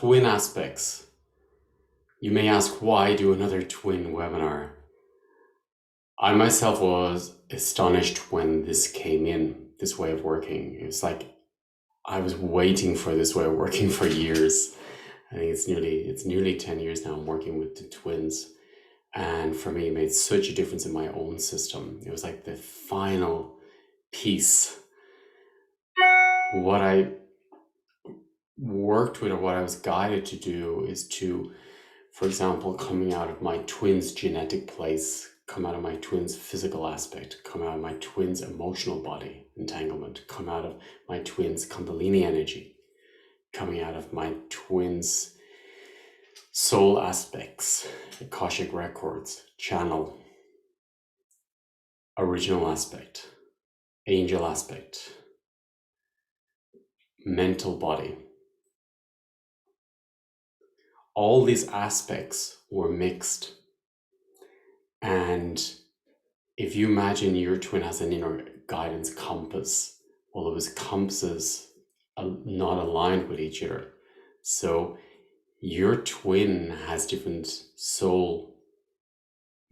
Twin aspects. You may ask, why do another twin webinar? I myself was astonished when this came in, this way of working. It was like I was waiting for this way of working for years. I think it's nearly 10 years now I'm working with the twins. And for me, it made such a difference in my own system. It was like the final piece. What I worked with, or what I was guided to do, is to, for example, coming out of my twins' genetic place, come out of my twins' physical aspect, come out of my twins' emotional body entanglement, come out of my twins' Kundalini energy, coming out of my twins' soul aspects, Akashic records, channel, original aspect, angel aspect, mental body. All these aspects were mixed. And if you imagine your twin has an inner guidance compass, well, it was compasses not aligned with each other. So your twin has different soul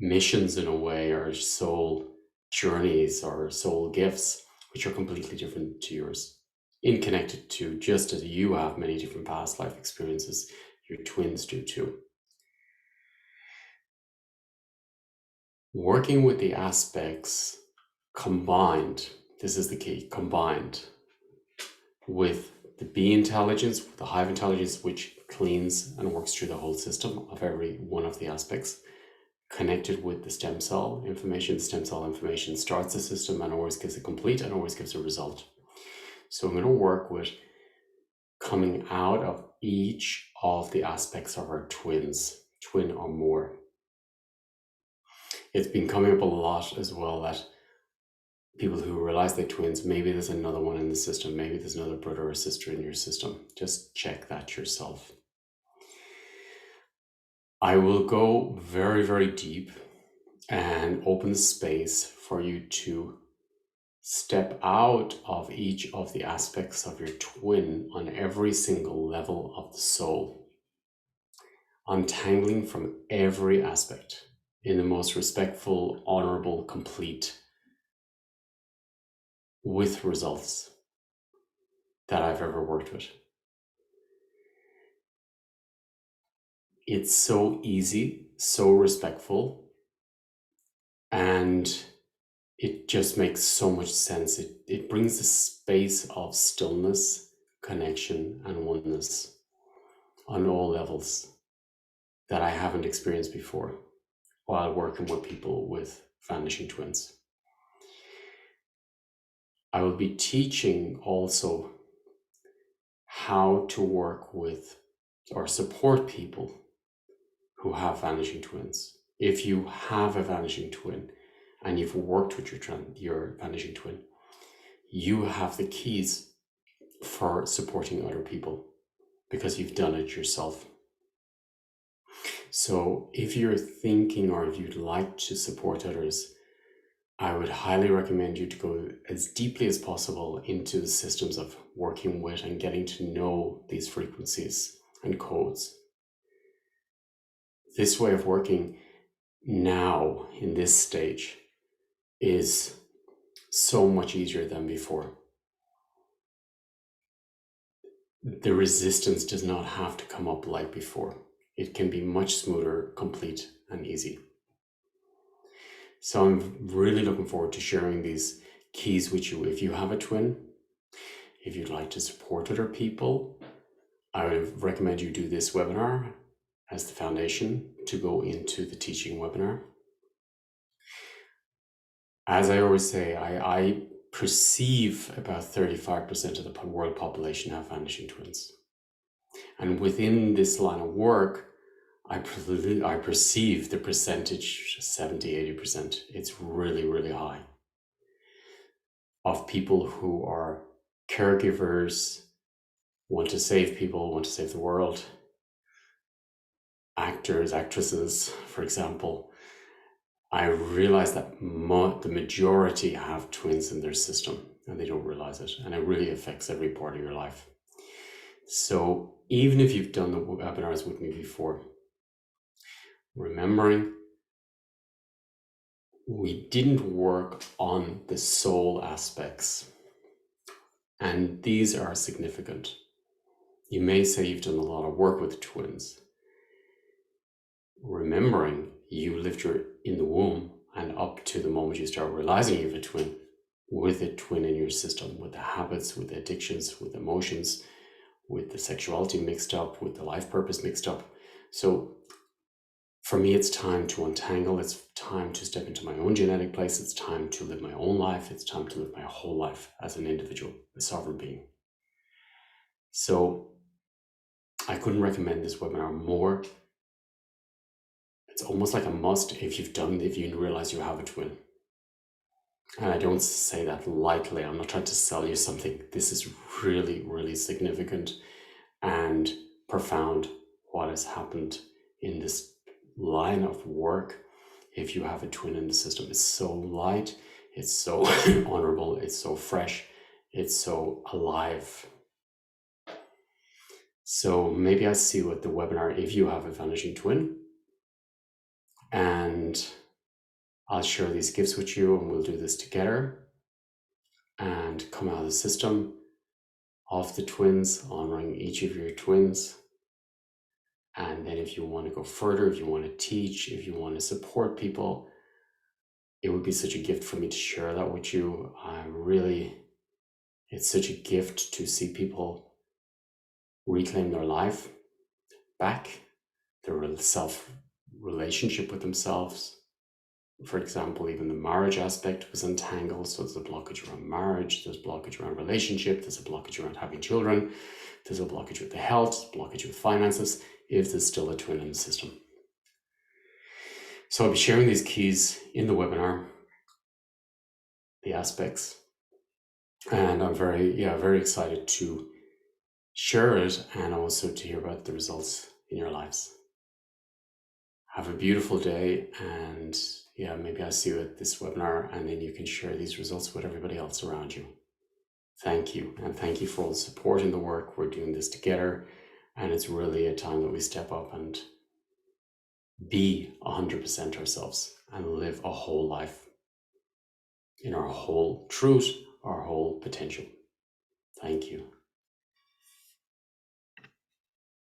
missions in a way, or soul journeys, or soul gifts, which are completely different to yours, connected to, just as you have many different past life experiences, your twins do too. Working with the aspects combined, this is the key, combined with the bee intelligence, with the hive intelligence, which cleans and works through the whole system of every one of the aspects, connected with the stem cell information. The stem cell information starts the system and always gives a complete and always gives a result. So I'm going to work with coming out of each of the aspects of our twins, twin or more. It's been coming up a lot as well that people who realize they're twins, maybe there's another one in the system, maybe there's another brother or sister in your system. Just check that yourself. I will go very, very deep and open the space for you to step out of each of the aspects of your twin on every single level of the soul, untangling from every aspect in the most respectful, honorable, complete, with results that I've ever worked with. It's so easy, so respectful, and it just makes so much sense. It brings a space of stillness, connection, and oneness on all levels that I haven't experienced before while working with people with vanishing twins. I will be teaching also how to work with or support people who have vanishing twins. If you have a vanishing twin and you've worked with your vanishing twin, you have the keys for supporting other people because you've done it yourself. So if you're thinking, or if you'd like to support others, I would highly recommend you to go as deeply as possible into the systems of working with and getting to know these frequencies and codes. This way of working now in this stage is so much easier than before. The resistance does not have to come up like before. It can be much smoother, complete, and easy. So I'm really looking forward to sharing these keys with you. If you have a twin, if you'd like to support other people, I would recommend you do this webinar as the foundation to go into the teaching webinar. As I always say, I perceive about 35% of the world population have vanishing twins. And within this line of work, I perceive the percentage 70-80%. It's really, really high of people who are caregivers, want to save people, want to save the world, actors, actresses, for example. I realize that the majority have twins in their system and they don't realize it. And it really affects every part of your life. So even if you've done the webinars with me before, remembering we didn't work on the soul aspects, and these are significant. You may say you've done a lot of work with twins. Remembering you lived in the womb and up to the moment you start realizing you have a twin, with a twin in your system, with the habits, with the addictions, with emotions, with the sexuality mixed up, with the life purpose mixed up. So for me, it's time to untangle. It's time to step into my own genetic place. It's time to live my own life. It's time to live my whole life as an individual, a sovereign being. So I couldn't recommend this webinar more. It's almost like a must if you realize you have a twin. And I don't say that lightly. I'm not trying to sell you something. This is really, really significant and profound what has happened in this line of work. If you have a twin in the system, it's so light, it's so honorable, it's so fresh, it's so alive. So maybe I see you at the webinar if you have a vanishing twin, and I'll share these gifts with you, and we'll do this together and come out of the system of the twins, honoring each of your twins. And then if you want to go further, if you want to teach, if you want to support people, it would be such a gift for me to share that with you. It's such a gift to see people reclaim their life back, their self-relationship with themselves. For example, even the marriage aspect was untangled. So there's a blockage around marriage, there's a blockage around relationship, there's a blockage around having children, there's a blockage with the health, blockage with finances, if there's still a twin in the system. So I'll be sharing these keys in the webinar, the aspects, and I'm very excited to share it and also to hear about the results in your lives. Have a beautiful day, and maybe I'll see you at this webinar, and then you can share these results with everybody else around you. Thank you, and thank you for all the support in the work. We're doing this together, and it's really a time that we step up and be 100% ourselves and live a whole life in our whole truth, our whole potential. Thank you.